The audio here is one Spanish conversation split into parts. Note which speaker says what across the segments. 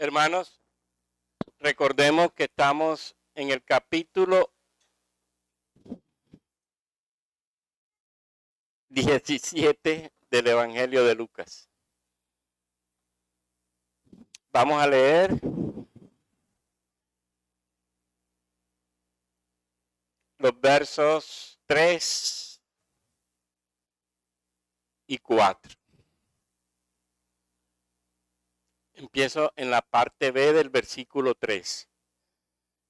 Speaker 1: Hermanos, recordemos que estamos en el capítulo 17 del Evangelio de Lucas. Vamos a leer los versos 3 y 4. Empiezo en la parte B del versículo 3.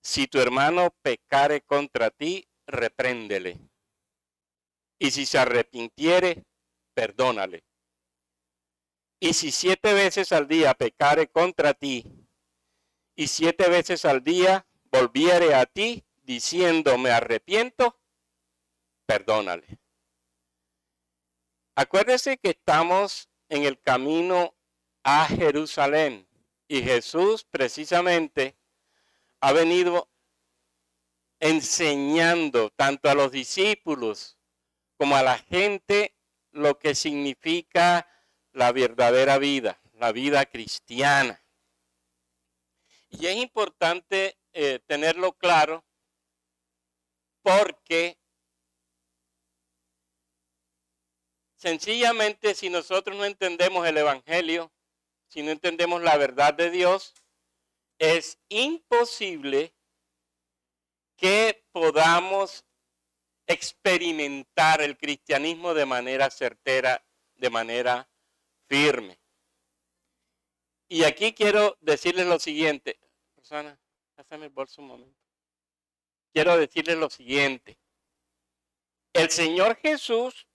Speaker 1: Si tu hermano pecare contra ti, repréndele. Y si se arrepintiere, perdónale. Y si 7 veces al día pecare contra ti, y 7 veces al día volviere a ti, diciendo me arrepiento, perdónale. Acuérdense que estamos en el camino a Jerusalén y Jesús precisamente ha venido enseñando tanto a los discípulos como a la gente lo que significa la verdadera vida, la vida cristiana. Y es importante tenerlo claro porque sencillamente si nosotros no entendemos el Evangelio, si no entendemos la verdad de Dios, es imposible que podamos experimentar el cristianismo de manera certera, de manera firme. Y aquí quiero decirles lo siguiente. Rosana, pásame el bolso un momento. Quiero decirles lo siguiente. El Señor Jesús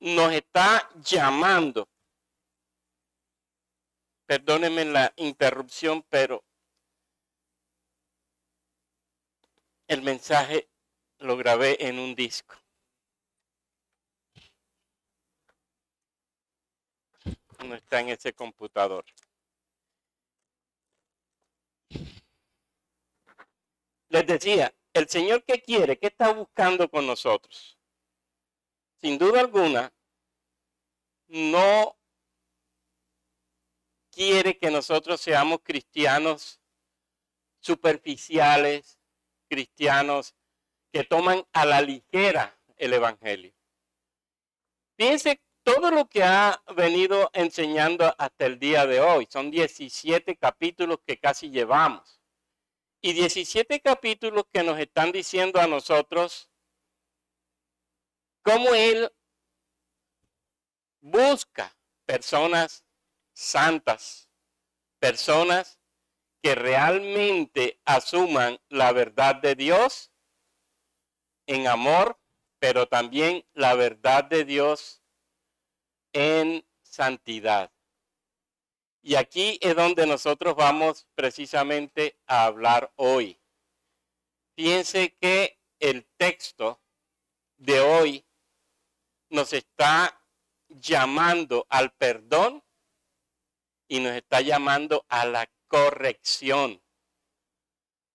Speaker 1: nos está llamando. Perdónenme la interrupción, pero el mensaje lo grabé en un disco. No está en ese computador. Les decía, el Señor ¿qué quiere? ¿Qué está buscando con nosotros? Sin duda alguna, no quiere que nosotros seamos cristianos superficiales, cristianos que toman a la ligera el Evangelio. Fíjense todo lo que ha venido enseñando hasta el día de hoy. Son 17 capítulos que casi llevamos. Y 17 capítulos que nos están diciendo a nosotros cómo Él busca personas santas, personas que realmente asuman la verdad de Dios en amor, pero también la verdad de Dios en santidad. Y aquí es donde nosotros vamos precisamente a hablar hoy. Fíjense que el texto de hoy nos está llamando al perdón y nos está llamando a la corrección.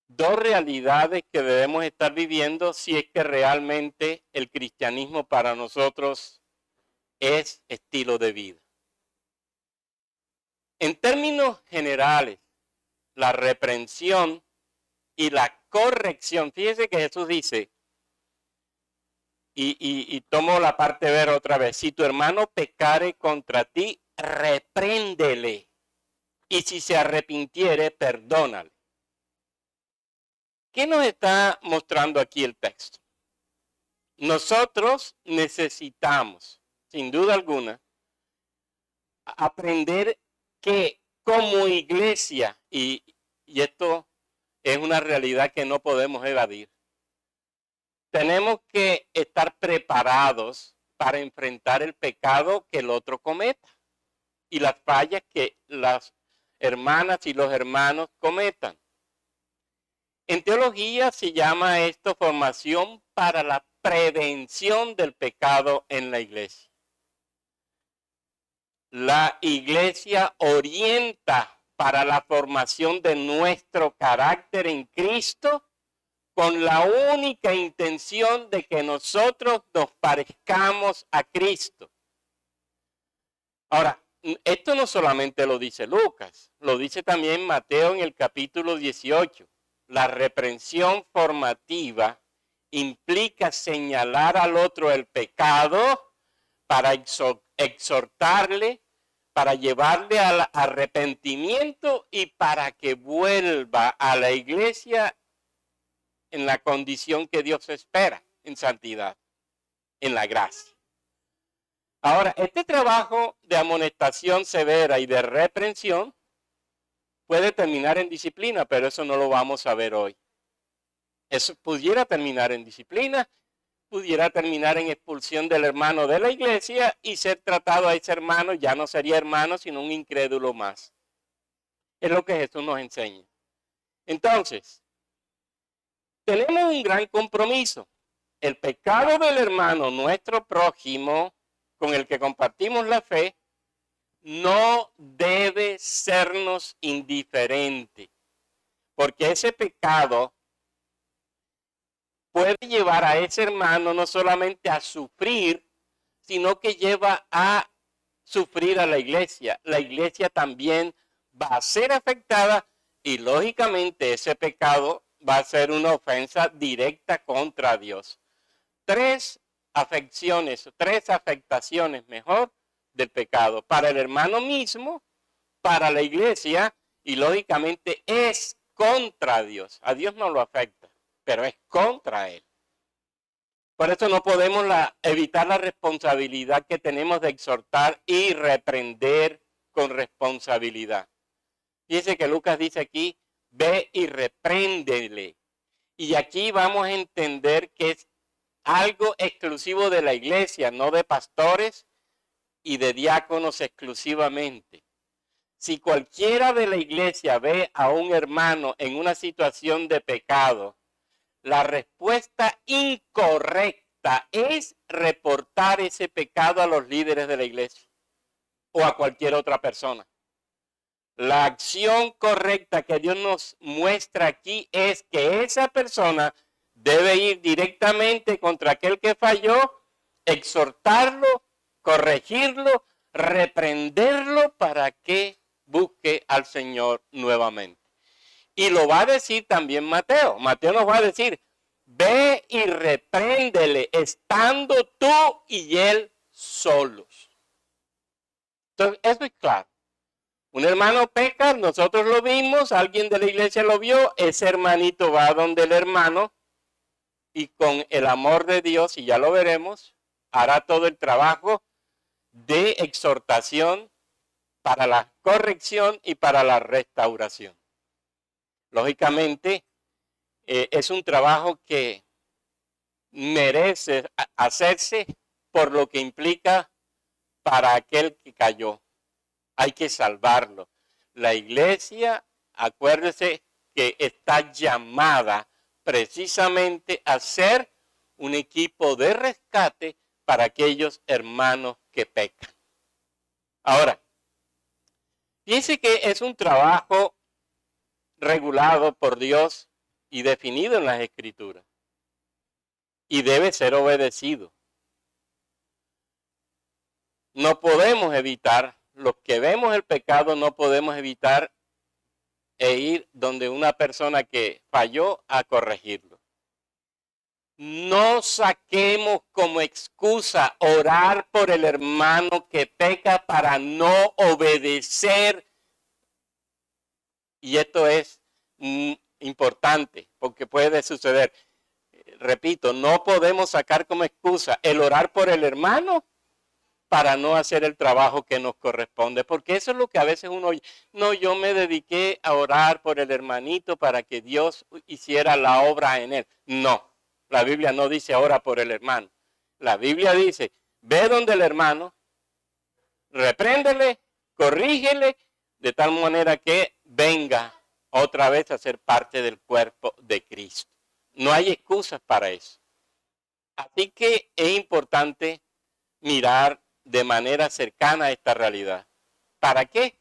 Speaker 1: Dos realidades que debemos estar viviendo si es que realmente el cristianismo para nosotros es estilo de vida. En términos generales, la reprensión y la corrección, fíjese que Jesús dice, y tomo la parte ver otra vez, si tu hermano pecare contra ti, repréndele, y si se arrepintiere, perdónale. ¿Qué nos está mostrando aquí el texto? Nosotros necesitamos, sin duda alguna, aprender que como iglesia, y esto es una realidad que no podemos evadir, tenemos que estar preparados para enfrentar el pecado que el otro cometa y las fallas que las hermanas y los hermanos cometan. En teología se llama esto formación para la prevención del pecado en la iglesia. La iglesia orienta para la formación de nuestro carácter en Cristo con la única intención de que nosotros nos parezcamos a Cristo. Ahora, esto no solamente lo dice Lucas, lo dice también Mateo en el capítulo 18. La reprensión formativa implica señalar al otro el pecado para exhortarle, para llevarle al arrepentimiento y para que vuelva a la iglesia en la condición que Dios espera, en santidad, en la gracia. Ahora, este trabajo de amonestación severa y de reprensión puede terminar en disciplina, pero eso no lo vamos a ver hoy. Eso pudiera terminar en disciplina, pudiera terminar en expulsión del hermano de la iglesia y ser tratado a ese hermano, ya no sería hermano, sino un incrédulo más. Es lo que Jesús nos enseña. Entonces, tenemos un gran compromiso. El pecado del hermano, nuestro prójimo, con el que compartimos la fe, no debe sernos indiferente, porque ese pecado puede llevar a ese hermano no solamente a sufrir, sino que lleva a sufrir a la iglesia. La iglesia también va a ser afectada y lógicamente ese pecado va a ser una ofensa directa contra Dios. Tres afectaciones mejor del pecado. Para el hermano mismo, para la iglesia y lógicamente es contra Dios. A Dios no lo afecta, pero es contra Él. Por eso no podemos evitar la responsabilidad que tenemos de exhortar y reprender con responsabilidad. Fíjense que Lucas dice aquí, ve y repréndele. Y aquí vamos a entender que es algo exclusivo de la iglesia, no de pastores y de diáconos exclusivamente. Si cualquiera de la iglesia ve a un hermano en una situación de pecado, la respuesta incorrecta es reportar ese pecado a los líderes de la iglesia o a cualquier otra persona. La acción correcta que Dios nos muestra aquí es que esa persona debe ir directamente contra aquel que falló, exhortarlo, corregirlo, reprenderlo para que busque al Señor nuevamente. Y lo va a decir también Mateo. Mateo nos va a decir, ve y repréndele, estando tú y él solos. Entonces, eso es claro. Un hermano peca, nosotros lo vimos, alguien de la iglesia lo vio, ese hermanito va donde el hermano y con el amor de Dios, y ya lo veremos, hará todo el trabajo de exhortación para la corrección y para la restauración. Lógicamente, es un trabajo que merece hacerse por lo que implica para aquel que cayó. Hay que salvarlo. La iglesia, acuérdese que está llamada precisamente a ser un equipo de rescate para aquellos hermanos que pecan. Ahora, fíjense que es un trabajo regulado por Dios y definido en las Escrituras. Y debe ser obedecido. No podemos evitar, los que vemos el pecado, no podemos evitar ir donde una persona que falló a corregirlo. No saquemos como excusa orar por el hermano que peca para no obedecer. Y esto es importante porque puede suceder. Repito, no podemos sacar como excusa el orar por el hermano para no hacer el trabajo que nos corresponde, porque eso es lo que a veces uno oye. No, yo me dediqué a orar por el hermanito para que Dios hiciera la obra en él. No, la Biblia no dice ora por el hermano. La Biblia dice, ve donde el hermano, repréndele, corrígele, de tal manera que venga otra vez a ser parte del cuerpo de Cristo. No hay excusas para eso. Así que es importante mirar de manera cercana a esta realidad. ¿Para qué?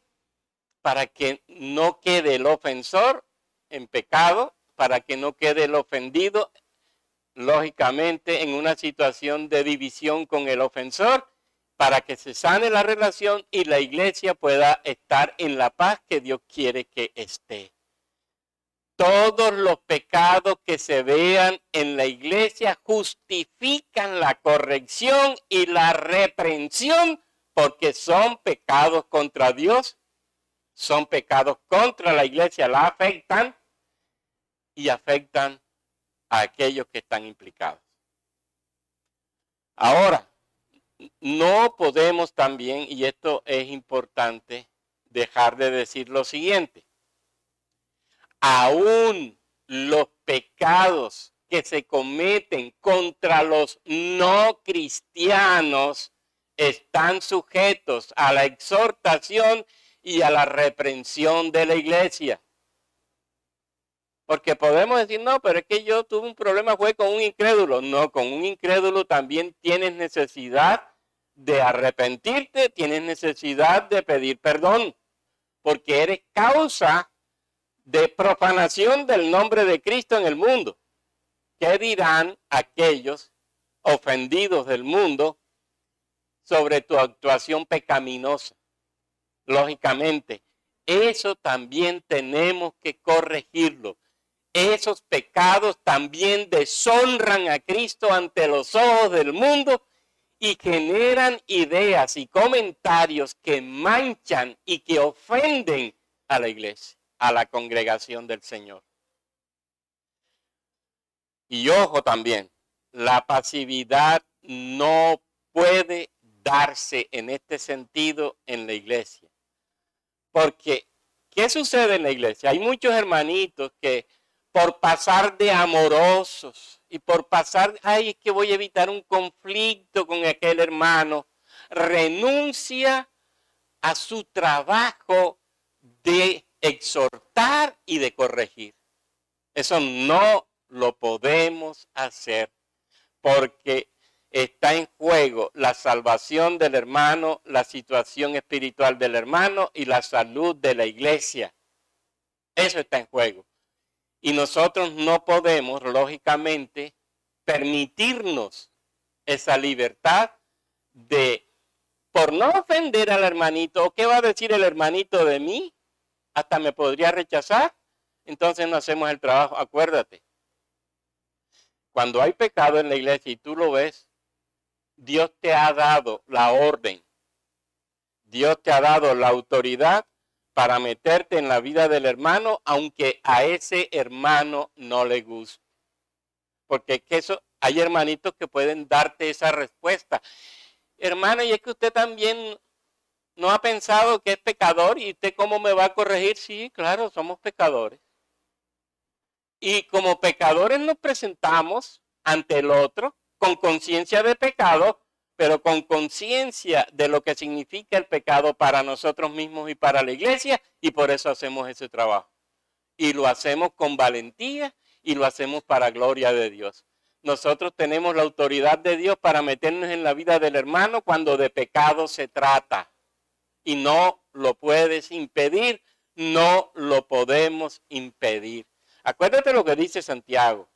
Speaker 1: Para que no quede el ofensor en pecado, para que no quede el ofendido, lógicamente, en una situación de división con el ofensor para que se sane la relación y la iglesia pueda estar en la paz que Dios quiere que esté. Todos los pecados que se vean en la iglesia justifican la corrección y la reprensión porque son pecados contra Dios, son pecados contra la iglesia, la afectan y afectan a aquellos que están implicados. Ahora, no podemos también, y esto es importante, dejar de decir lo siguiente. Aún los pecados que se cometen contra los no cristianos están sujetos a la exhortación y a la reprensión de la iglesia. Porque podemos decir, no, pero es que yo tuve un problema, fue con un incrédulo. No, con un incrédulo también tienes necesidad de arrepentirte, tienes necesidad de pedir perdón, porque eres causa de profanación del nombre de Cristo en el mundo. ¿Qué dirán aquellos ofendidos del mundo sobre tu actuación pecaminosa? Lógicamente, eso también tenemos que corregirlo. Esos pecados también deshonran a Cristo ante los ojos del mundo y generan ideas y comentarios que manchan y que ofenden a la iglesia, a la congregación del Señor. Y ojo también, la pasividad no puede darse en este sentido en la iglesia. Porque, ¿qué sucede en la iglesia? Hay muchos hermanitos que por pasar de amorosos y por pasar, ay, es que voy a evitar un conflicto con aquel hermano, renuncia a su trabajo de exhortar y de corregir. Eso no lo podemos hacer porque está en juego la salvación del hermano, la situación espiritual del hermano y la salud de la iglesia. Eso está en juego. Y nosotros no podemos, lógicamente, permitirnos esa libertad de, por no ofender al hermanito, ¿o qué va a decir el hermanito de mí? Hasta me podría rechazar. Entonces no hacemos el trabajo. Acuérdate, cuando hay pecado en la iglesia y tú lo ves, Dios te ha dado la orden. Dios te ha dado la autoridad para meterte en la vida del hermano, aunque a ese hermano no le guste. Porque es que eso, hay hermanitos que pueden darte esa respuesta. Hermano, y es que usted también no ha pensado que es pecador, y usted cómo me va a corregir. Sí, claro, somos pecadores. Y como pecadores nos presentamos ante el otro con conciencia de pecado, pero con conciencia de lo que significa el pecado para nosotros mismos y para la iglesia, y por eso hacemos ese trabajo. Y lo hacemos con valentía y lo hacemos para gloria de Dios. Nosotros tenemos la autoridad de Dios para meternos en la vida del hermano cuando de pecado se trata. Y no lo puedes impedir, no lo podemos impedir. Acuérdate lo que dice Santiago.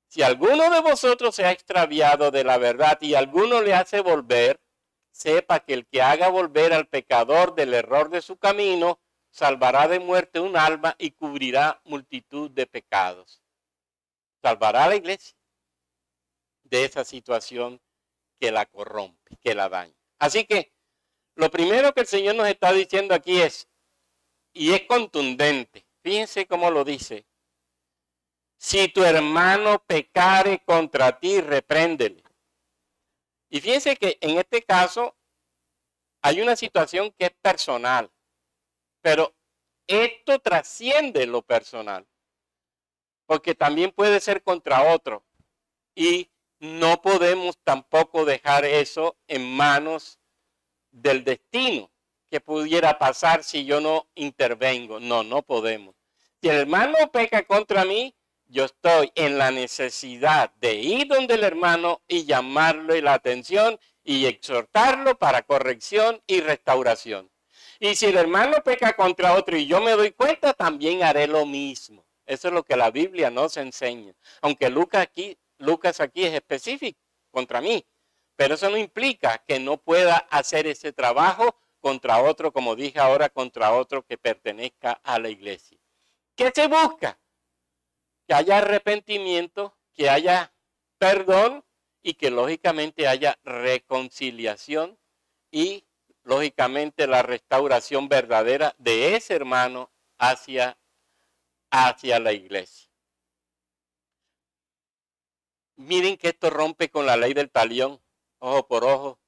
Speaker 1: Si alguno de vosotros se ha extraviado de la verdad y alguno le hace volver, sepa que el que haga volver al pecador del error de su camino, salvará de muerte un alma y cubrirá multitud de pecados. Salvará a la iglesia de esa situación que la corrompe, que la daña. Así que lo primero que el Señor nos está diciendo aquí es, y es contundente, fíjense cómo lo dice: si tu hermano pecare contra ti, repréndele. Y fíjense que en este caso hay una situación que es personal, pero esto trasciende lo personal, porque también puede ser contra otro. Y no podemos tampoco dejar eso en manos del destino, que pudiera pasar si yo no intervengo. No, no podemos. Si el hermano peca contra mí, yo estoy en la necesidad de ir donde el hermano y llamarle la atención y exhortarlo para corrección y restauración. Y si el hermano peca contra otro y yo me doy cuenta, también haré lo mismo. Eso es lo que la Biblia nos enseña. Aunque Lucas aquí es específico contra mí. Pero eso no implica que no pueda hacer ese trabajo contra otro, como dije ahora, contra otro que pertenezca a la iglesia. ¿Qué se busca? Que haya arrepentimiento, que haya perdón y que lógicamente haya reconciliación y lógicamente la restauración verdadera de ese hermano hacia la iglesia. Miren que esto rompe con la ley del talión, ojo por ojo,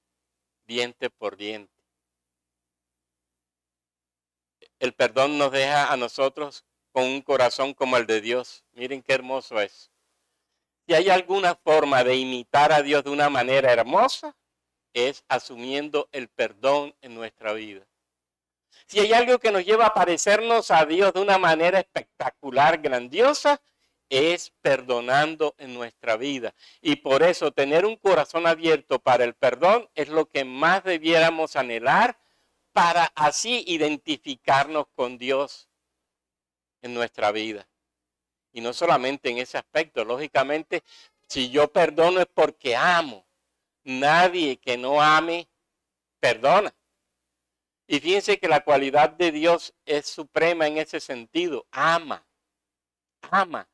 Speaker 1: diente por diente. El perdón nos deja a nosotros con un corazón como el de Dios. Miren qué hermoso es. Si hay alguna forma de imitar a Dios de una manera hermosa, es asumiendo el perdón en nuestra vida. Si hay algo que nos lleva a parecernos a Dios de una manera espectacular, grandiosa, es perdonando en nuestra vida. Y por eso tener un corazón abierto para el perdón es lo que más debiéramos anhelar para así identificarnos con Dios en nuestra vida. Y no solamente en ese aspecto, lógicamente, si yo perdono es porque amo. Nadie que no ame, perdona. Y fíjense que la cualidad de Dios es suprema en ese sentido. Ama. Ama.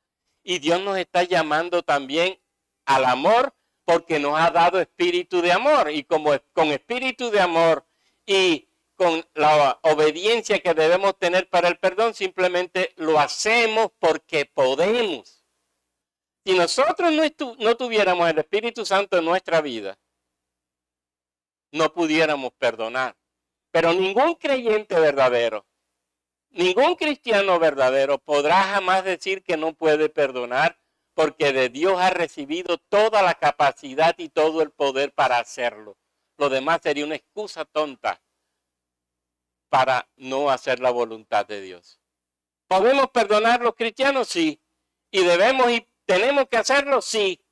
Speaker 1: Y Dios nos está llamando también al amor porque nos ha dado espíritu de amor. Y como con espíritu de amor y con la obediencia que debemos tener para el perdón, simplemente lo hacemos porque podemos. Si nosotros no tuviéramos el Espíritu Santo en nuestra vida, no pudiéramos perdonar. Pero ningún creyente verdadero, ningún cristiano verdadero podrá jamás decir que no puede perdonar, porque de Dios ha recibido toda la capacidad y todo el poder para hacerlo. Lo demás sería una excusa tonta para no hacer la voluntad de Dios. ¿Podemos perdonar los cristianos? Sí. ¿Y debemos y tenemos que hacerlo? Sí.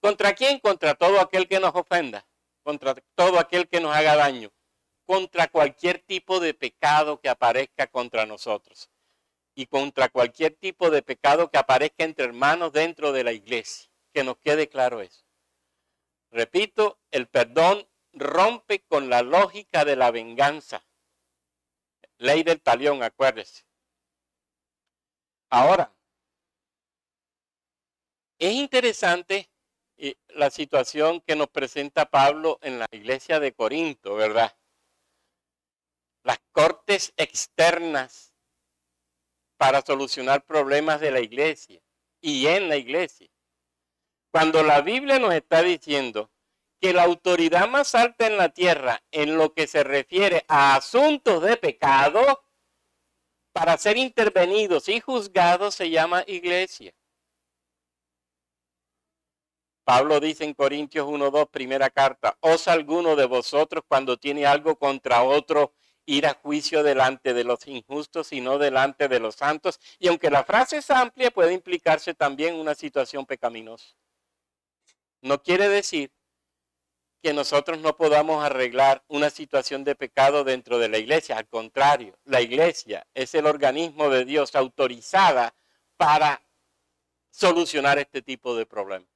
Speaker 1: ¿Contra quién? Contra todo aquel que nos ofenda, contra todo aquel que nos haga daño, contra cualquier tipo de pecado que aparezca contra nosotros y contra cualquier tipo de pecado que aparezca entre hermanos dentro de la iglesia. Que nos quede claro eso. Repito, el perdón rompe con la lógica de la venganza. Ley del talión, acuérdese. Ahora, es interesante la situación que nos presenta Pablo en la iglesia de Corinto, ¿verdad? Las cortes externas para solucionar problemas de la iglesia y en la iglesia. Cuando la Biblia nos está diciendo que la autoridad más alta en la tierra en lo que se refiere a asuntos de pecado, para ser intervenidos y juzgados se llama iglesia. Pablo dice en Corintios 1:2, primera carta, ¿osa alguno de vosotros cuando tiene algo contra otro ir a juicio delante de los injustos y no delante de los santos? Y aunque la frase es amplia, puede implicarse también una situación pecaminosa. No quiere decir que nosotros no podamos arreglar una situación de pecado dentro de la iglesia. Al contrario, la iglesia es el organismo de Dios autorizada para solucionar este tipo de problemas.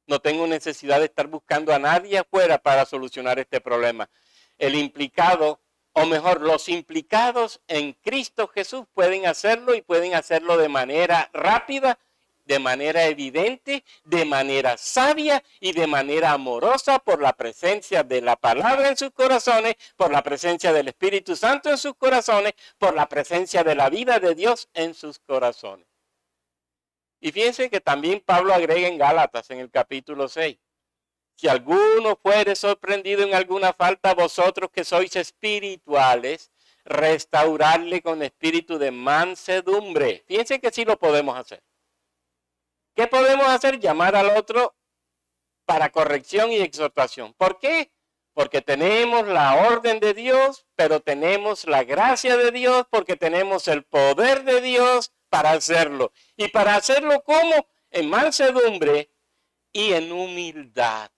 Speaker 1: No tengo necesidad de estar buscando a nadie afuera para solucionar este problema. El implicado, o mejor, los implicados en Cristo Jesús pueden hacerlo y pueden hacerlo de manera rápida, de manera evidente, de manera sabia y de manera amorosa por la presencia de la palabra en sus corazones, por la presencia del Espíritu Santo en sus corazones, por la presencia de la vida de Dios en sus corazones. Y fíjense que también Pablo agrega en Gálatas, en el capítulo 6, si alguno fuere sorprendido en alguna falta, vosotros que sois espirituales, restaurarle con espíritu de mansedumbre. Fíjense que sí lo podemos hacer. ¿Qué podemos hacer? Llamar al otro para corrección y exhortación. ¿Por qué? Porque tenemos la orden de Dios, pero tenemos la gracia de Dios, porque tenemos el poder de Dios para hacerlo. ¿Y para hacerlo cómo? En mansedumbre y en humildad.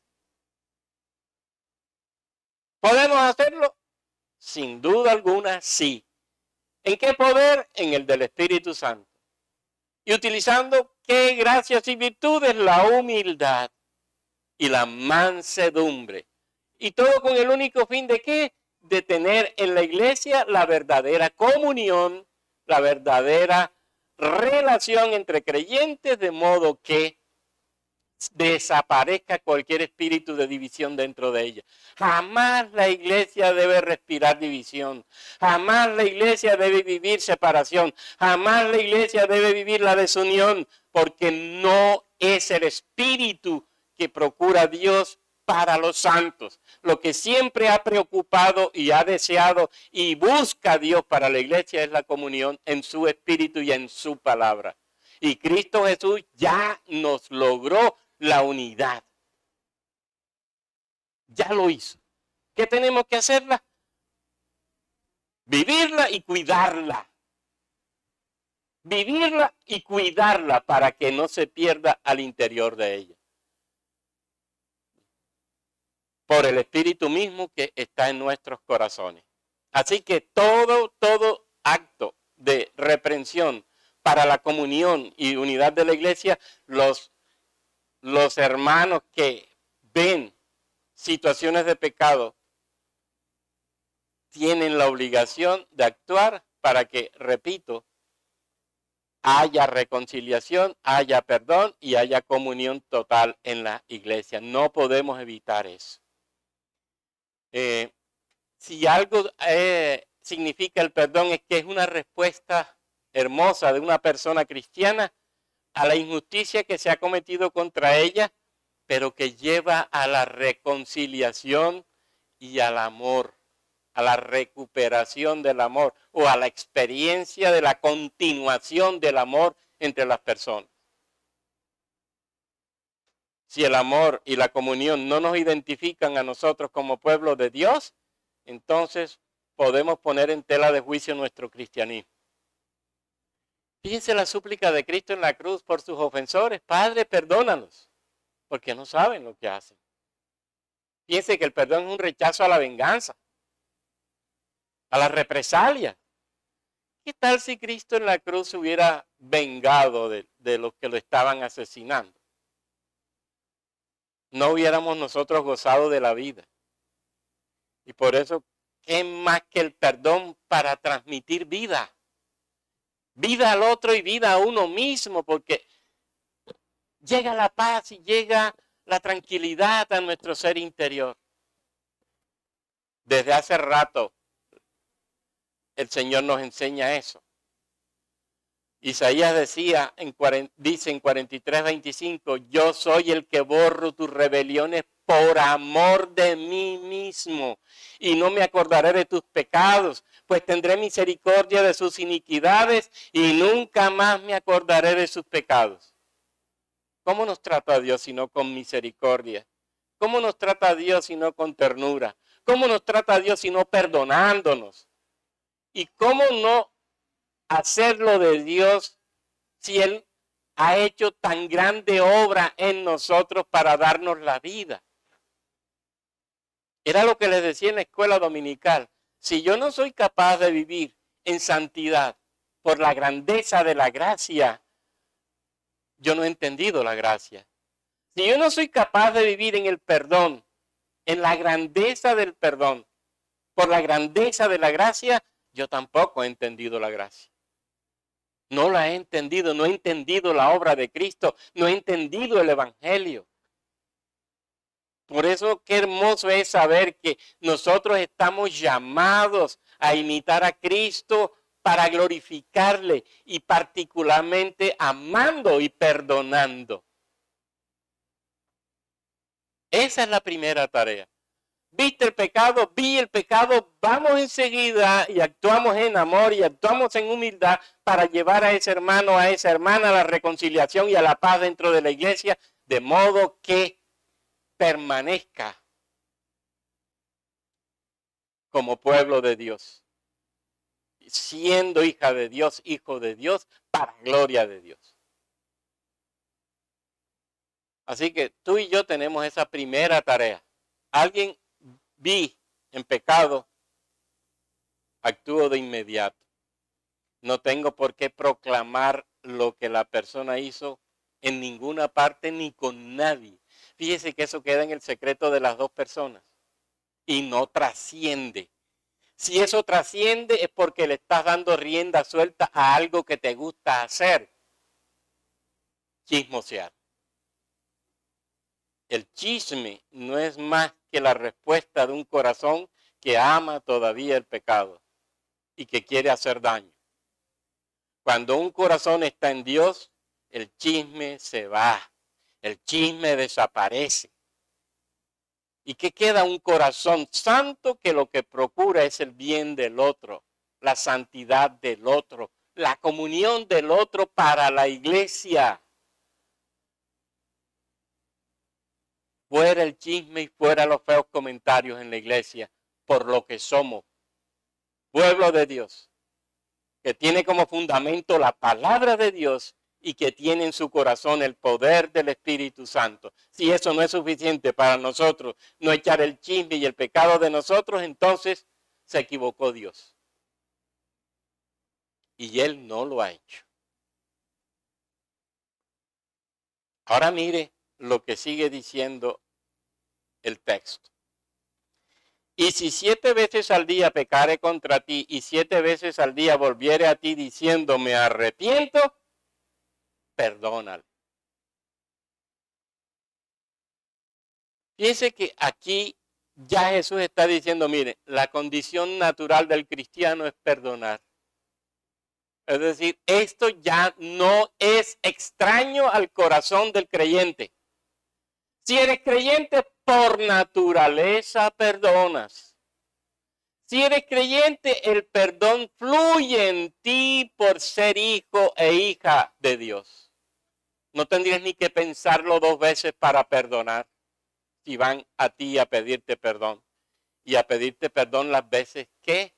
Speaker 1: ¿Podemos hacerlo? Sin duda alguna, sí. ¿En qué poder? En el del Espíritu Santo. Y utilizando qué gracias y virtudes, la humildad. y la mansedumbre. Y todo con el único fin de ¿qué? De tener en la iglesia la verdadera comunión, la verdadera relación entre creyentes, de modo que desaparezca cualquier espíritu de división dentro de ella. Jamás la iglesia debe respirar división. Jamás la iglesia debe vivir separación. Jamás la iglesia debe vivir la desunión, porque no es el espíritu que procura Dios para los santos. Lo que siempre ha preocupado y ha deseado y busca Dios para la iglesia es la comunión en su espíritu y en su palabra. Y Cristo Jesús ya nos logró la unidad. Ya lo hizo. ¿Qué tenemos que hacerla? Vivirla y cuidarla. Vivirla y cuidarla para que no se pierda al interior de ella. Por el Espíritu mismo que está en nuestros corazones. Así que todo acto de reprensión para la comunión y unidad de la iglesia, los hermanos que ven situaciones de pecado tienen la obligación de actuar para que, repito, haya reconciliación, haya perdón y haya comunión total en la iglesia. No podemos evitar eso. Si algo significa el perdón es que es una respuesta hermosa de una persona cristiana a la injusticia que se ha cometido contra ella, pero que lleva a la reconciliación y al amor, a la recuperación del amor o a la experiencia de la continuación del amor entre las personas. Si el amor y la comunión no nos identifican a nosotros como pueblo de Dios, entonces podemos poner en tela de juicio nuestro cristianismo. Fíjense la súplica de Cristo en la cruz por sus ofensores. Padre, perdónalos, porque no saben lo que hacen. Fíjense que el perdón es un rechazo a la venganza, a la represalia. ¿Qué tal si Cristo en la cruz se hubiera vengado de los que lo estaban asesinando? No hubiéramos nosotros gozado de la vida. Y por eso, ¿qué más que el perdón para transmitir vida? Vida al otro y vida a uno mismo, porque llega la paz y llega la tranquilidad a nuestro ser interior. Desde hace rato el Señor nos enseña eso. Isaías dice en 43:25, yo soy el que borro tus rebeliones por amor de mí mismo, y no me acordaré de tus pecados, pues tendré misericordia de sus iniquidades y nunca más me acordaré de sus pecados. ¿Cómo nos trata Dios si no con misericordia? ¿Cómo nos trata Dios si no con ternura? ¿Cómo nos trata Dios si no perdonándonos? ¿Y cómo no hacerlo de Dios si Él ha hecho tan grande obra en nosotros para darnos la vida? Era lo que les decía en la escuela dominical. Si yo no soy capaz de vivir en santidad por la grandeza de la gracia, yo no he entendido la gracia. Si yo no soy capaz de vivir en el perdón, en la grandeza del perdón, por la grandeza de la gracia, yo tampoco he entendido la gracia. No la he entendido, no he entendido la obra de Cristo, no he entendido el Evangelio. Por eso qué hermoso es saber que nosotros estamos llamados a imitar a Cristo para glorificarle y particularmente amando y perdonando. Esa es la primera tarea. ¿Viste el pecado? Vi el pecado. Vamos enseguida y actuamos en amor y actuamos en humildad para llevar a ese hermano, a esa hermana a la reconciliación y a la paz dentro de la iglesia, de modo que permanezca como pueblo de Dios, siendo hija de Dios, hijo de Dios, para gloria de Dios. Así que tú y yo tenemos esa primera tarea. Alguien vi en pecado, actúo de inmediato. No tengo por qué proclamar lo que la persona hizo en ninguna parte ni con nadie. fíjese que eso queda en el secreto de las dos personas y no trasciende. Si eso trasciende es porque le estás dando rienda suelta a algo que te gusta hacer. Chismosear. El chisme no es más que la respuesta de un corazón que ama todavía el pecado y que quiere hacer daño. Cuando un corazón está en Dios, el chisme se va, el chisme desaparece. ¿Y qué queda? Un corazón santo que lo que procura es el bien del otro, la santidad del otro, la comunión del otro para la iglesia. Fuera el chisme y fuera los feos comentarios en la iglesia, por lo que somos, pueblo de Dios, que tiene como fundamento la palabra de Dios y que tiene en su corazón el poder del Espíritu Santo. Si eso no es suficiente para nosotros, no echar el chisme y el pecado de nosotros, entonces se equivocó Dios. Y Él no lo ha hecho. Ahora mire lo que sigue diciendo el texto. Y si 7 veces al día pecare contra ti y 7 veces al día volviere a ti diciendo me arrepiento, perdónale. Fíjense que aquí ya Jesús está diciendo, mire, la condición natural del cristiano es perdonar. Es decir, esto ya no es extraño al corazón del creyente. Si eres creyente, por naturaleza perdonas. Si eres creyente, el perdón fluye en ti por ser hijo e hija de Dios. No tendrías ni que pensarlo 2 veces para perdonar. Si van a ti a pedirte perdón. Y a pedirte perdón las veces que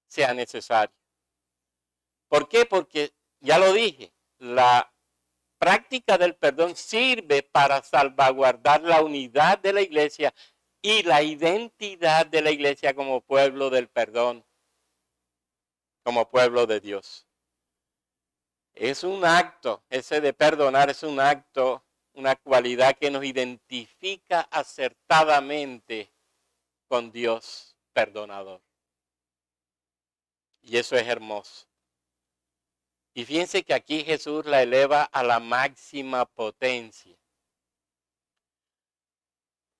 Speaker 1: sea necesario. ¿Por qué? Porque, ya lo dije, la práctica del perdón sirve para salvaguardar la unidad de la iglesia y la identidad de la iglesia como pueblo del perdón, como pueblo de Dios. Es un acto, ese de perdonar es un acto, una cualidad que nos identifica acertadamente con Dios perdonador. Y eso es hermoso. Y fíjense que aquí Jesús la eleva a la máxima potencia.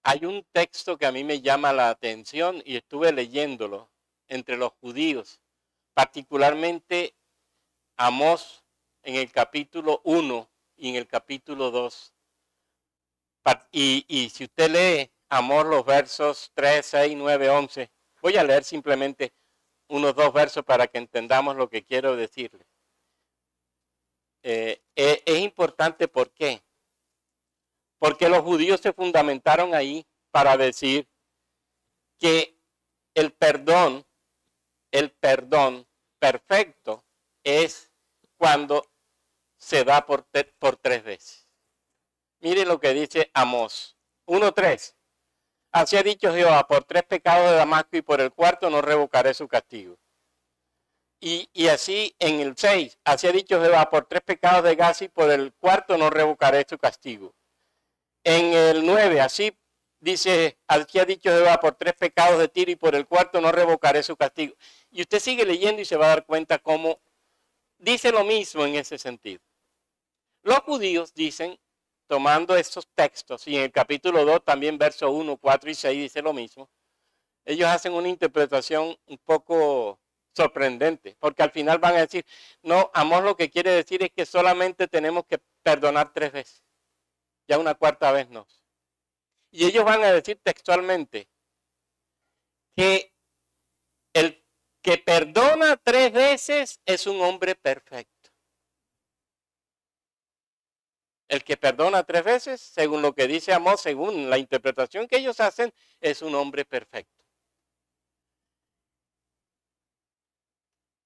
Speaker 1: Hay un texto que a mí me llama la atención y estuve leyéndolo entre los judíos, particularmente Amós en el capítulo 1 y en el capítulo 2. Y si usted lee Amós los versos 3, 6, 9, 11, voy a leer simplemente unos 2 versos para que entendamos lo que quiero decirle. Es importante, ¿por qué? Porque los judíos se fundamentaron ahí para decir que el perdón perfecto es cuando se da por 3 veces. Mire lo que dice Amós 1:3. Así ha dicho Jehová, por 3 pecados de Damasco y por el cuarto no revocaré su castigo. Y así en el 6, así ha dicho Jehová, por 3 pecados de Gaza y por el cuarto no revocaré su castigo. En el 9, así dice, así ha dicho Jehová, por 3 pecados de Tiro y por el cuarto no revocaré su castigo. Y usted sigue leyendo y se va a dar cuenta cómo dice lo mismo en ese sentido. Los judíos dicen, tomando estos textos, y en el capítulo 2 también verso 1, 4 y 6 dice lo mismo, ellos hacen una interpretación un poco sorprendente, porque al final van a decir, no, Amós lo que quiere decir es que solamente tenemos que perdonar 3 veces, ya una 4ª vez no. Y ellos van a decir textualmente que el que perdona 3 veces es un hombre perfecto. El que perdona 3 veces, según lo que dice Amós, según la interpretación que ellos hacen, es un hombre perfecto.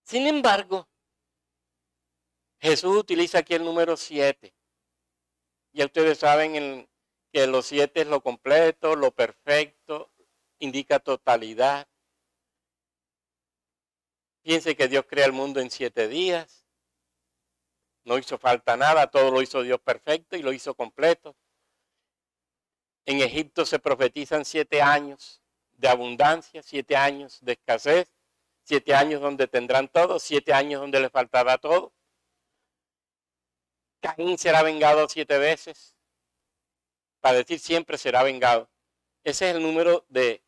Speaker 1: Sin embargo, Jesús utiliza aquí el número 7. Ya ustedes saben que los 7 es lo completo, lo perfecto, indica totalidad. Piense que Dios crea el mundo en 7 días. No hizo falta nada, todo lo hizo Dios perfecto y lo hizo completo. En Egipto se profetizan 7 años de abundancia, 7 años de escasez, 7 años donde tendrán todo, 7 años donde les faltará todo. Caín será vengado 7 veces, para decir siempre será vengado. Ese es el número de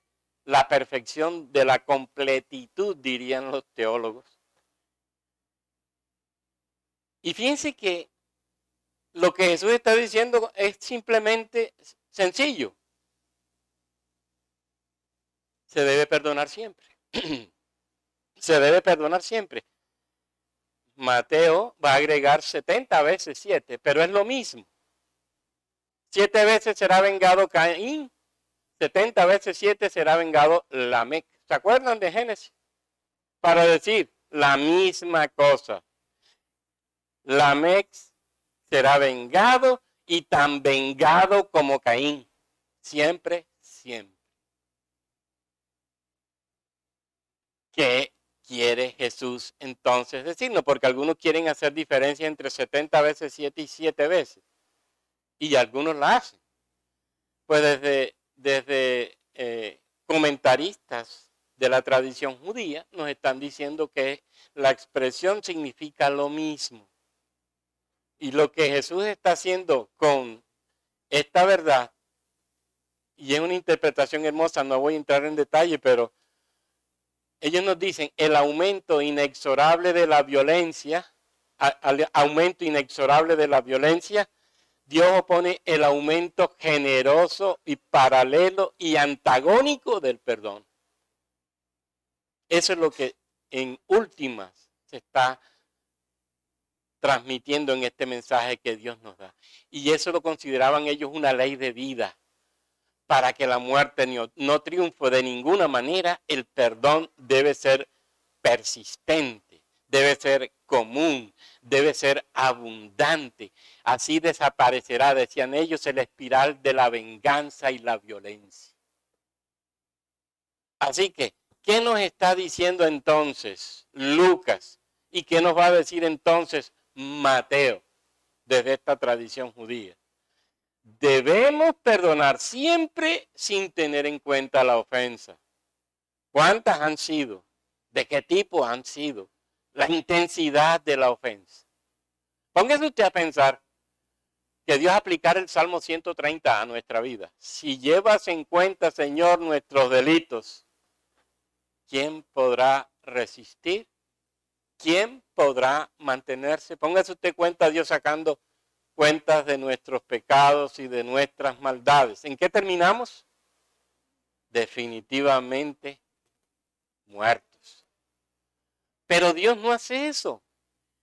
Speaker 1: la perfección, de la completitud, dirían los teólogos. Y fíjense que lo que Jesús está diciendo es simplemente sencillo. Se debe perdonar siempre. Se debe perdonar siempre. Mateo va a agregar 70 veces 7, pero es lo mismo. 7 veces será vengado Caín, 70 veces 7 será vengado Lamec. ¿Se acuerdan de Génesis? Para decir la misma cosa. Lamec será vengado y tan vengado como Caín. Siempre, siempre. ¿Qué quiere Jesús entonces decirnos? Porque algunos quieren hacer diferencia entre 70 veces 7 y 7 veces. Y algunos la hacen. Pues desde comentaristas de la tradición judía nos están diciendo que la expresión significa lo mismo. Y lo que Jesús está haciendo con esta verdad, y es una interpretación hermosa, no voy a entrar en detalle, pero ellos nos dicen el aumento inexorable de la violencia, al aumento inexorable de la violencia, Dios opone el aumento generoso y paralelo y antagónico del perdón. Eso es lo que en últimas se está transmitiendo en este mensaje que Dios nos da. Y eso lo consideraban ellos una ley de vida. Para que la muerte no triunfe de ninguna manera, el perdón debe ser persistente, debe ser común, debe ser abundante. Así desaparecerá, decían ellos, el espiral de la venganza y la violencia. Así que, ¿qué nos está diciendo entonces Lucas? ¿Y qué nos va a decir entonces Mateo desde esta tradición judía? Debemos perdonar siempre sin tener en cuenta la ofensa. ¿Cuántas han sido? ¿De qué tipo han sido? La intensidad de la ofensa. Póngase usted a pensar que Dios aplicara el Salmo 130 a nuestra vida. Si llevas en cuenta, Señor, nuestros delitos, ¿quién podrá resistir? ¿Quién podrá mantenerse? Póngase usted cuenta, Dios sacando cuentas de nuestros pecados y de nuestras maldades. ¿En qué terminamos? Definitivamente muertos. Pero Dios no hace eso.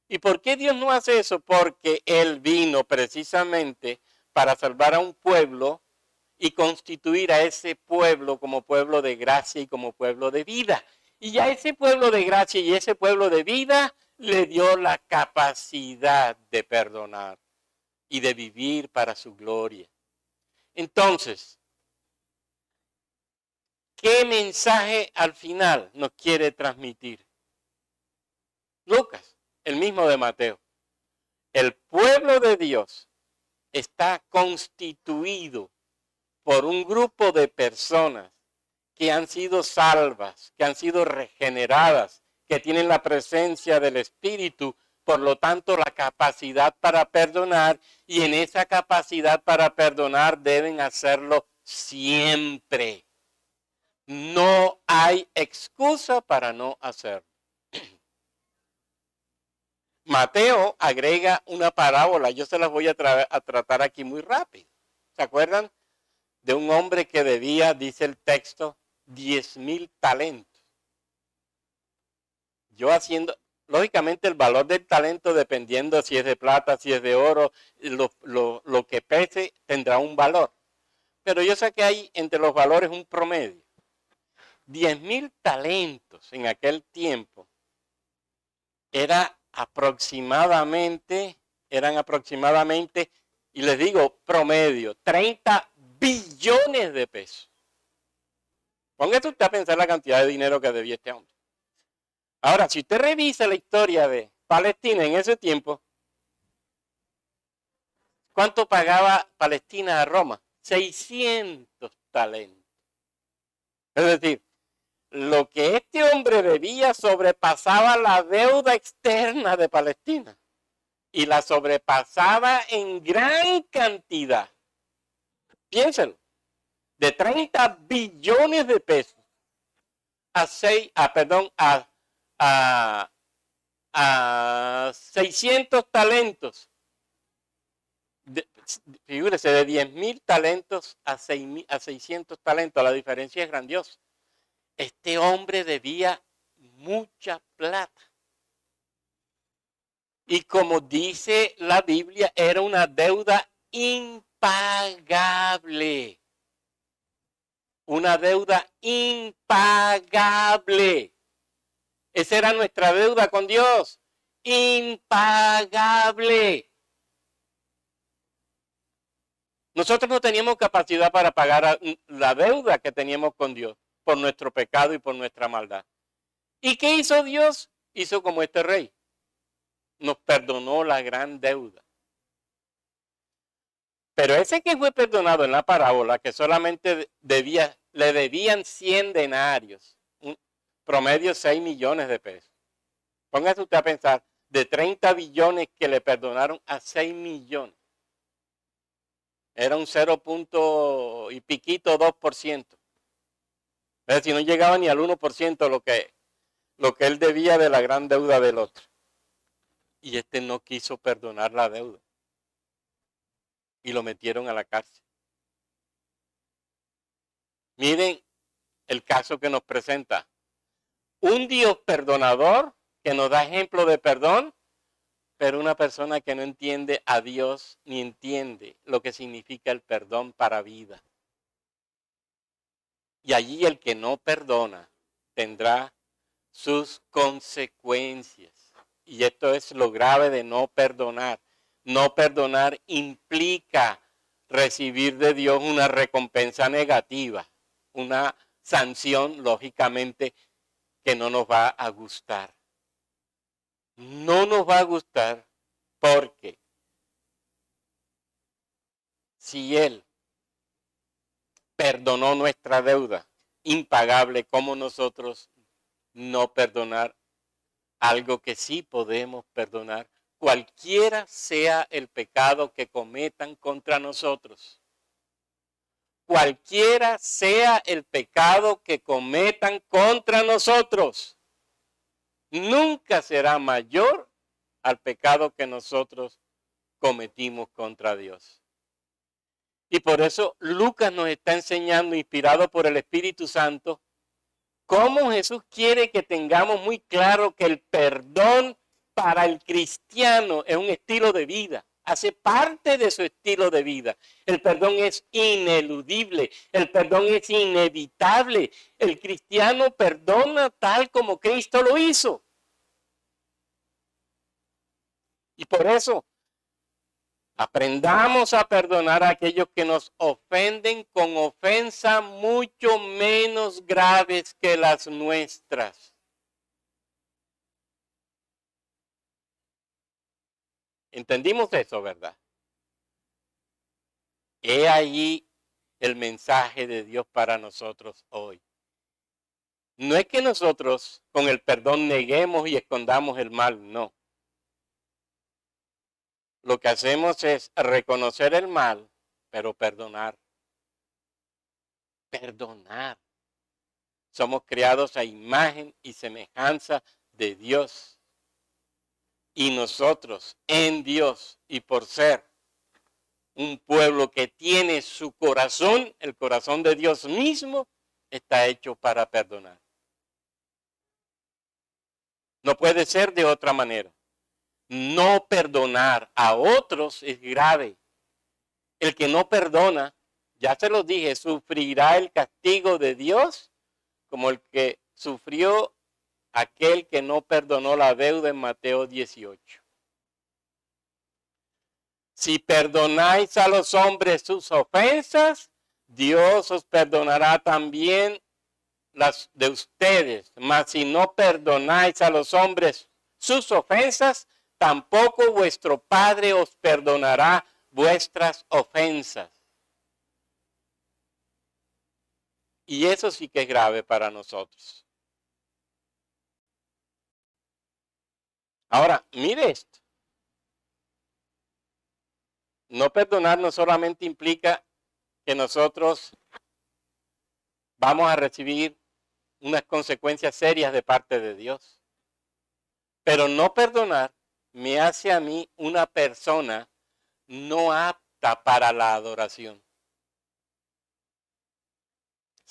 Speaker 1: ¿Y por qué Dios no hace eso? Porque Él vino precisamente para salvar a un pueblo y constituir a ese pueblo como pueblo de gracia y como pueblo de vida. Y a ese pueblo de gracia y ese pueblo de vida le dio la capacidad de perdonar y de vivir para su gloria. Entonces, ¿qué mensaje al final nos quiere transmitir? Lucas, el mismo de Mateo. El pueblo de Dios está constituido por un grupo de personas que han sido salvas, que han sido regeneradas, que tienen la presencia del Espíritu, por lo tanto la capacidad para perdonar, y en esa capacidad para perdonar deben hacerlo siempre. No hay excusa para no hacerlo. Mateo agrega una parábola, yo se las voy a tratar aquí muy rápido. ¿Se acuerdan? De un hombre que debía, dice el texto, 10,000 talentos. Yo haciendo, lógicamente el valor del talento dependiendo si es de plata, si es de oro, lo que pese tendrá un valor. Pero yo sé que hay entre los valores un promedio. 10,000 talentos en aquel tiempo eran aproximadamente, y les digo promedio, 30 billones de pesos. Póngase usted a pensar la cantidad de dinero que debía este hombre. Ahora, si usted revisa la historia de Palestina en ese tiempo, ¿cuánto pagaba Palestina a Roma? 600 talentos. Es decir, lo que este hombre debía sobrepasaba la deuda externa de Palestina y la sobrepasaba en gran cantidad. Piénselo, de 30 billones de pesos a 600 talentos. Figúrese, de 10.000 talentos a 600 talentos, la diferencia es grandiosa. Este hombre debía mucha plata. Y como dice la Biblia, era una deuda impagable. Una deuda impagable. Esa era nuestra deuda con Dios. Impagable. Nosotros no teníamos capacidad para pagar la deuda que teníamos con Dios por nuestro pecado y por nuestra maldad. ¿Y qué hizo Dios? Hizo como este rey. Nos perdonó la gran deuda. Pero ese que fue perdonado en la parábola, que solamente le debían 100 denarios, un promedio 6 millones de pesos. Póngase usted a pensar, de 30 billones que le perdonaron a 6 millones. Era un 0 y piquito 2%. Es decir, no llegaba ni al 1% lo que él debía de la gran deuda del otro. Y este no quiso perdonar la deuda. Y lo metieron a la cárcel. Miren el caso que nos presenta. Un Dios perdonador que nos da ejemplo de perdón, pero una persona que no entiende a Dios ni entiende lo que significa el perdón para vida. Y allí el que no perdona tendrá sus consecuencias. Y esto es lo grave de no perdonar. No perdonar implica recibir de Dios una recompensa negativa, una sanción, lógicamente, que no nos va a gustar. No nos va a gustar porque si Él perdonó nuestra deuda impagable, ¿cómo nosotros no perdonar algo que sí podemos perdonar? Cualquiera sea el pecado que cometan contra nosotros. Cualquiera sea el pecado que cometan contra nosotros. Nunca será mayor al pecado que nosotros cometimos contra Dios. Y por eso Lucas nos está enseñando, inspirado por el Espíritu Santo, cómo Jesús quiere que tengamos muy claro que el perdón para el cristiano es un estilo de vida, hace parte de su estilo de vida. El perdón es ineludible, el perdón es inevitable. El cristiano perdona tal como Cristo lo hizo. Y por eso, aprendamos a perdonar a aquellos que nos ofenden con ofensas mucho menos graves que las nuestras. ¿Entendimos eso, verdad? He ahí el mensaje de Dios para nosotros hoy. No es que nosotros con el perdón neguemos y escondamos el mal, no. Lo que hacemos es reconocer el mal, pero perdonar. Perdonar. Somos creados a imagen y semejanza de Dios. Y nosotros en Dios y por ser un pueblo que tiene su corazón, el corazón de Dios mismo, está hecho para perdonar. No puede ser de otra manera. No perdonar a otros es grave. El que no perdona, ya se lo dije, sufrirá el castigo de Dios como el que sufrió aquel que no perdonó la deuda en Mateo 18. Si perdonáis a los hombres sus ofensas, Dios os perdonará también las de ustedes. Mas si no perdonáis a los hombres sus ofensas, tampoco vuestro Padre os perdonará vuestras ofensas. Y eso sí que es grave para nosotros. Ahora, mire esto. No perdonar no solamente implica que nosotros vamos a recibir unas consecuencias serias de parte de Dios. Pero no perdonar me hace a mí una persona no apta para la adoración.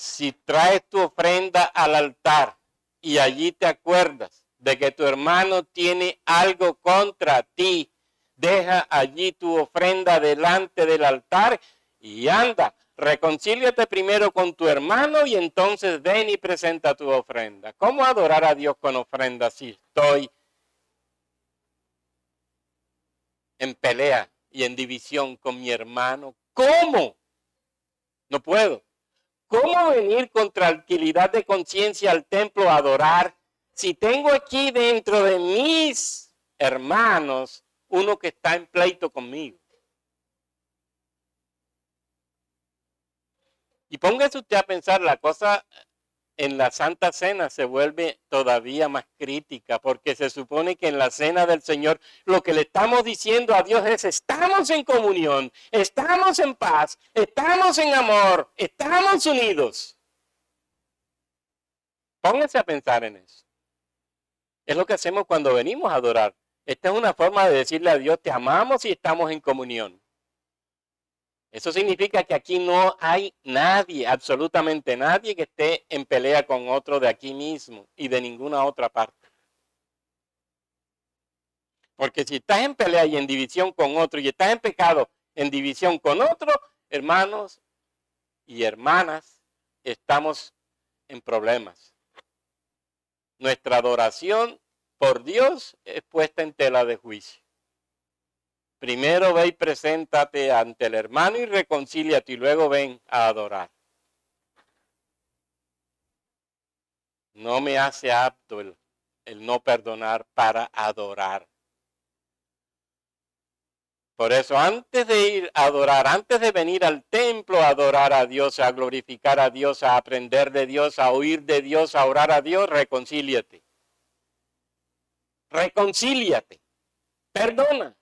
Speaker 1: Si traes tu ofrenda al altar y allí te acuerdas de que tu hermano tiene algo contra ti, deja allí tu ofrenda delante del altar y anda, reconcíliate primero con tu hermano y entonces ven y presenta tu ofrenda. ¿Cómo adorar a Dios con ofrenda si estoy en pelea y en división con mi hermano? ¿Cómo? No puedo. ¿Cómo venir con tranquilidad de conciencia al templo a adorar si tengo aquí dentro de mis hermanos uno que está en pleito conmigo? Y póngase usted a pensar, la cosa en la Santa Cena se vuelve todavía más crítica, porque se supone que en la Cena del Señor lo que le estamos diciendo a Dios es: estamos en comunión, estamos en paz, estamos en amor, estamos unidos. Póngase a pensar en eso. Es lo que hacemos cuando venimos a adorar. Esta es una forma de decirle a Dios: te amamos y estamos en comunión. Eso significa que aquí no hay nadie, absolutamente nadie, que esté en pelea con otro de aquí mismo y de ninguna otra parte. Porque si estás en pelea y en división con otro y estás en pecado en división con otro, hermanos y hermanas, estamos en problemas. Nuestra adoración por Dios es puesta en tela de juicio. Primero ve y preséntate ante el hermano y reconcíliate y luego ven a adorar. No me hace apto el no perdonar para adorar. Por eso, antes de ir a adorar, antes de venir al templo a adorar a Dios, a glorificar a Dios, a aprender de Dios, a oír de Dios, a orar a Dios, reconcíliate. Reconcíliate. Perdona.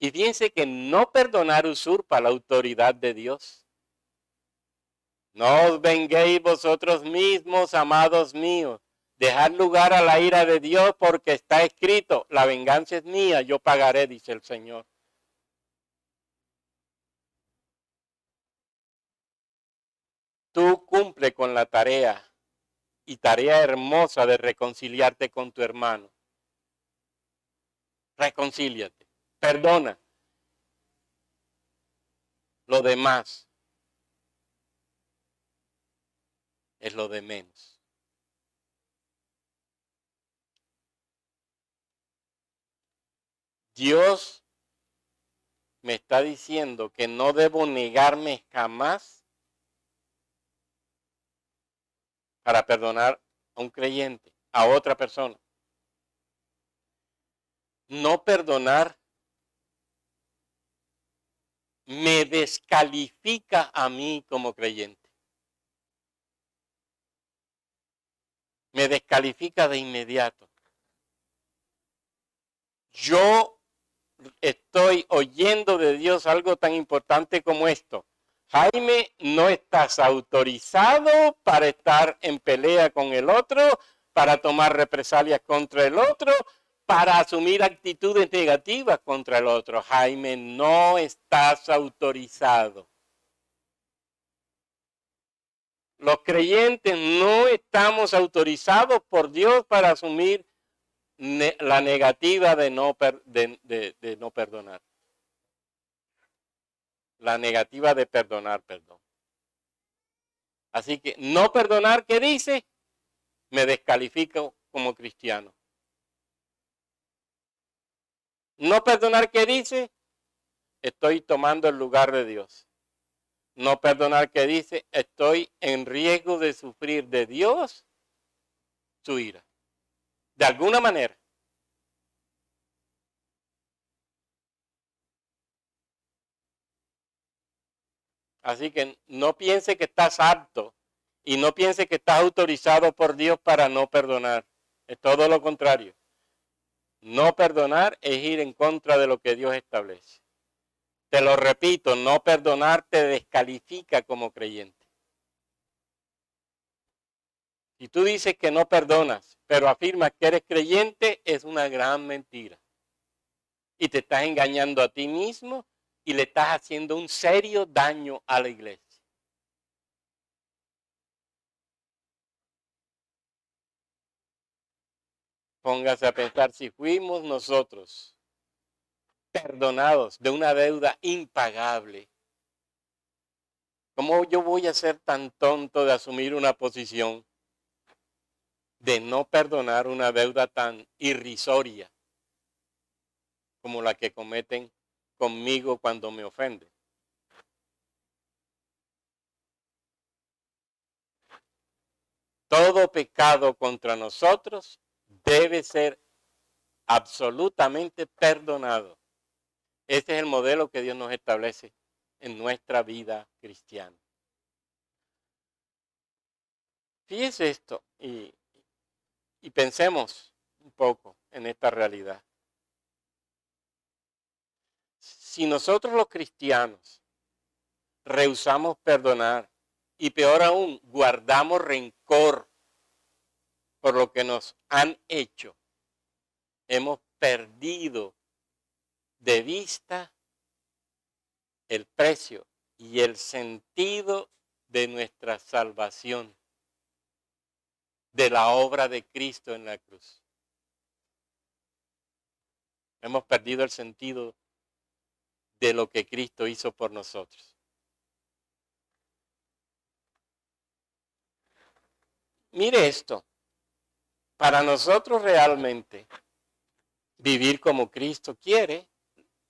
Speaker 1: Y fíjense que no perdonar usurpa la autoridad de Dios. No os venguéis vosotros mismos, amados míos. Dejad lugar a la ira de Dios, porque está escrito: la venganza es mía, yo pagaré, dice el Señor. Tú cumple con la tarea, y tarea hermosa, de reconciliarte con tu hermano. Reconcíliate, perdona. Lo demás es lo de menos. Dios me está diciendo que no debo negarme jamás para perdonar a un creyente, a otra persona. No perdonar me descalifica a mí como creyente. Me descalifica de inmediato. Yo estoy oyendo de Dios algo tan importante como esto: Jaime, no estás autorizado para estar en pelea con el otro, para tomar represalias contra el otro, para asumir actitudes negativas contra el otro. Jaime, no estás autorizado. Los creyentes no estamos autorizados por Dios para asumir la negativa de no perdonar. La negativa de perdonar, perdón. Así que no perdonar, ¿qué dice? Me descalifico como cristiano. No perdonar, ¿qué dice? Estoy tomando el lugar de Dios. No perdonar, ¿qué dice? Estoy en riesgo de sufrir de Dios su ira. De alguna manera. Así que no piense que estás apto y no piense que estás autorizado por Dios para no perdonar. Es todo lo contrario. No perdonar es ir en contra de lo que Dios establece. Te lo repito, no perdonar te descalifica como creyente. Si tú dices que no perdonas, pero afirmas que eres creyente, es una gran mentira. Y te estás engañando a ti mismo y le estás haciendo un serio daño a la iglesia. Póngase a pensar si fuimos nosotros perdonados de una deuda impagable. ¿Cómo yo voy a ser tan tonto de asumir una posición de no perdonar una deuda tan irrisoria como la que cometen conmigo cuando me ofenden? Todo pecado contra nosotros debe ser absolutamente perdonado. Este es el modelo que Dios nos establece en nuestra vida cristiana. Fíjese esto y pensemos un poco en esta realidad. Si nosotros los cristianos rehusamos perdonar y peor aún, guardamos rencor por lo que nos han hecho, hemos perdido de vista el precio y el sentido de nuestra salvación, de la obra de Cristo en la cruz. Hemos perdido el sentido de lo que Cristo hizo por nosotros. Mire esto, para nosotros realmente vivir como Cristo quiere,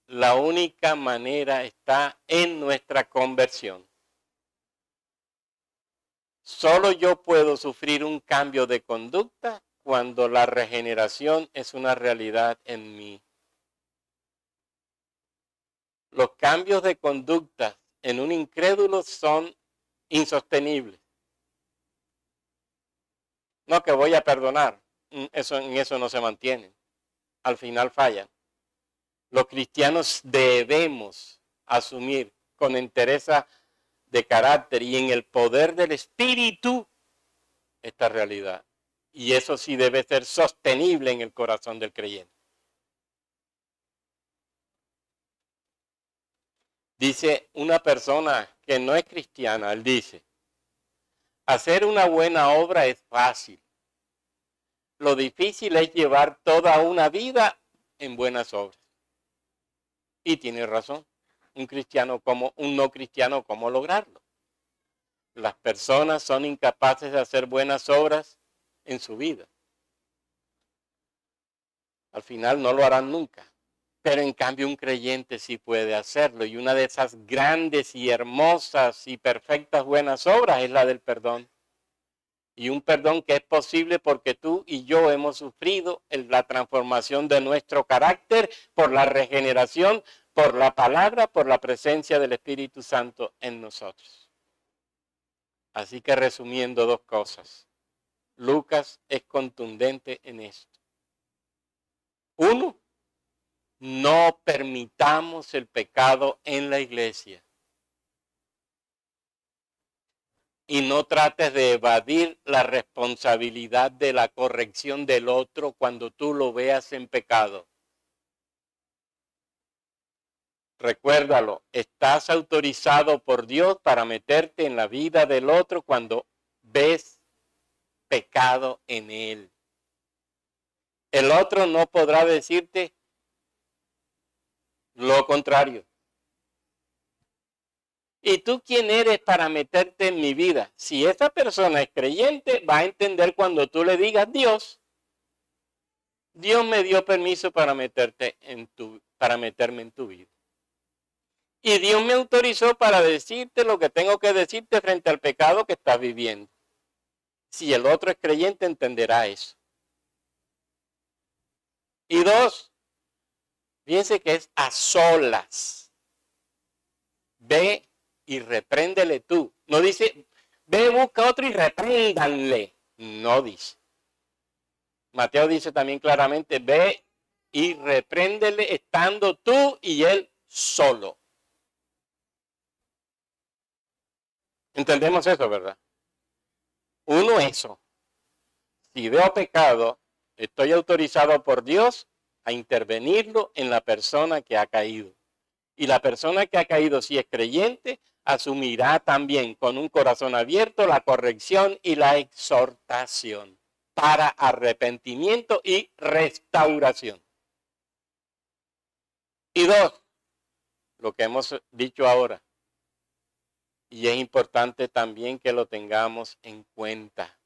Speaker 1: la única manera está en nuestra conversión. Solo yo puedo sufrir un cambio de conducta cuando la regeneración es una realidad en mí. Los cambios de conducta en un incrédulo son insostenibles. No que voy a perdonar, en eso no se mantienen. Al final fallan. Los cristianos debemos asumir con entereza de carácter y en el poder del Espíritu esta realidad. Y eso sí debe ser sostenible en el corazón del creyente. Dice una persona que no es cristiana, él dice, hacer una buena obra es fácil. Lo difícil es llevar toda una vida en buenas obras. Y tiene razón. Un no cristiano, ¿cómo lograrlo? Las personas son incapaces de hacer buenas obras en su vida. Al final no lo harán nunca. Pero en cambio un creyente sí puede hacerlo. Y una de esas grandes y hermosas y perfectas buenas obras es la del perdón. Y un perdón que es posible porque tú y yo hemos sufrido la transformación de nuestro carácter por la regeneración, por la palabra, por la presencia del Espíritu Santo en nosotros. Así que resumiendo dos cosas, Lucas es contundente en esto. Uno, no permitamos el pecado en la iglesia. Y no trates de evadir la responsabilidad de la corrección del otro cuando tú lo veas en pecado. Recuérdalo, estás autorizado por Dios para meterte en la vida del otro cuando ves pecado en él. El otro no podrá decirte lo contrario. ¿Y tú quién eres para meterte en mi vida? Si esa persona es creyente, va a entender cuando tú le digas, Dios me dio permiso para meterme en tu vida. Y Dios me autorizó para decirte lo que tengo que decirte frente al pecado que estás viviendo. Si el otro es creyente, entenderá eso. Y dos, fíjense que es a solas. Ve y repréndele tú. No dice, ve, busca otro y repréndanle. No dice. Mateo dice también claramente, ve y repréndele estando tú y él solo. Entendemos eso, ¿verdad? Uno, eso. Si veo pecado, estoy autorizado por Dios a intervenirlo en la persona que ha caído. Y la persona que ha caído, si es creyente, asumirá también con un corazón abierto la corrección y la exhortación para arrepentimiento y restauración. Y dos, lo que hemos dicho ahora, y es importante también que lo tengamos en cuenta.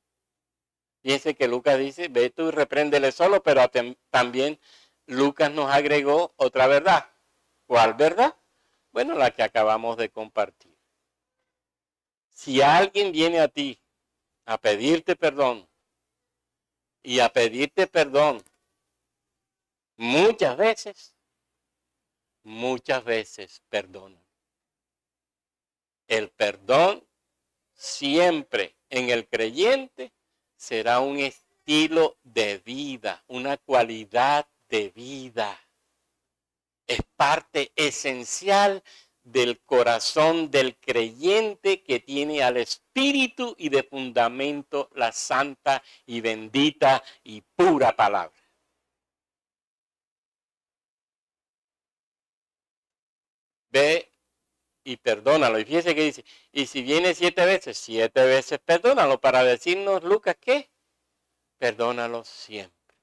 Speaker 1: Fíjense que Lucas dice, ve tú y repréndele solo, pero también Lucas nos agregó otra verdad. ¿Cuál verdad? Bueno, la que acabamos de compartir. Si alguien viene a ti a pedirte perdón y a pedirte perdón muchas veces perdona. El perdón siempre en el creyente será un estilo de vida, una cualidad de vida. Es parte esencial del corazón del creyente que tiene al Espíritu y de fundamento la santa y bendita y pura palabra. Ve y perdónalo. Y fíjese que dice, y si viene 7 veces perdónalo, para decirnos, Lucas, ¿qué? Perdónalo siempre.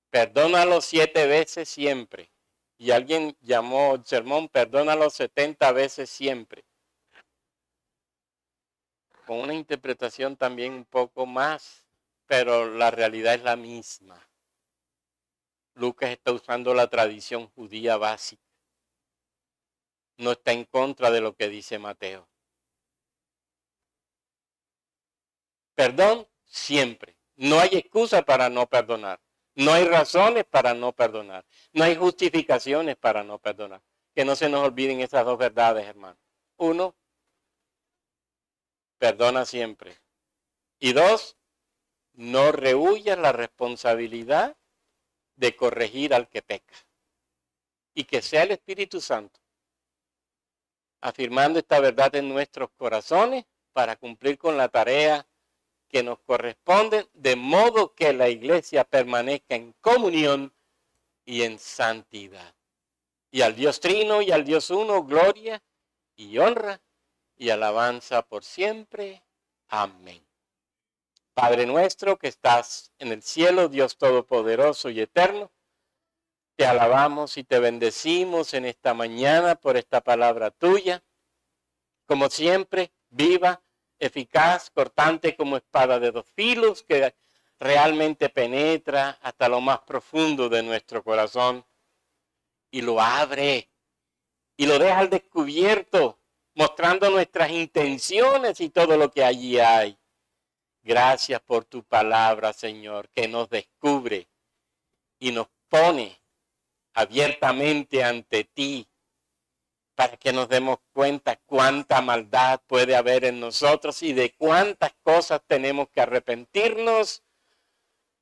Speaker 1: Perdónalo 7 veces siempre. Y alguien llamó el sermón, perdónalo 70 veces siempre. Con una interpretación también un poco más, pero la realidad es la misma. Lucas está usando la tradición judía básica. No está en contra de lo que dice Mateo. Perdón siempre. No hay excusa para no perdonar. No hay razones para no perdonar. No hay justificaciones para no perdonar. Que no se nos olviden esas dos verdades, hermano. 1, perdona siempre. Y 2, no rehuyas la responsabilidad de corregir al que peca. Y que sea el Espíritu Santo afirmando esta verdad en nuestros corazones para cumplir con la tarea que nos corresponde, de modo que la iglesia permanezca en comunión y en santidad. Y al Dios Trino y al Dios Uno, gloria y honra y alabanza por siempre. Amén. Padre nuestro que estás en el cielo, Dios todopoderoso y eterno, te alabamos y te bendecimos en esta mañana por esta palabra tuya. Como siempre, viva, eficaz, cortante como espada de 2 filos, que realmente penetra hasta lo más profundo de nuestro corazón y lo abre y lo deja al descubierto, mostrando nuestras intenciones y todo lo que allí hay. Gracias por tu palabra, Señor, que nos descubre y nos pone abiertamente ante ti, para que nos demos cuenta cuánta maldad puede haber en nosotros y de cuántas cosas tenemos que arrepentirnos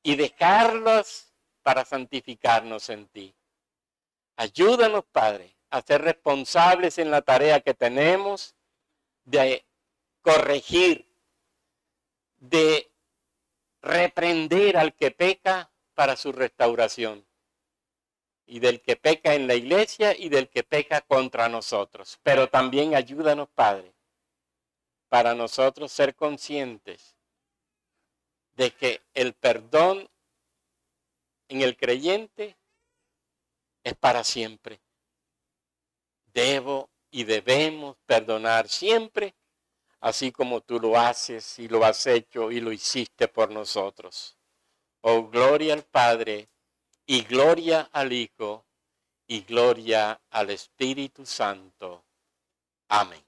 Speaker 1: y dejarlas para santificarnos en ti. Ayúdanos, Padre, a ser responsables en la tarea que tenemos de corregir, de reprender al que peca para su restauración. Y del que peca en la iglesia y del que peca contra nosotros. Pero también ayúdanos, Padre, para nosotros ser conscientes de que el perdón en el creyente es para siempre. Debo y debemos perdonar siempre, así como tú lo haces y lo has hecho y lo hiciste por nosotros. Oh, gloria al Padre y gloria al Hijo y gloria al Espíritu Santo. Amén.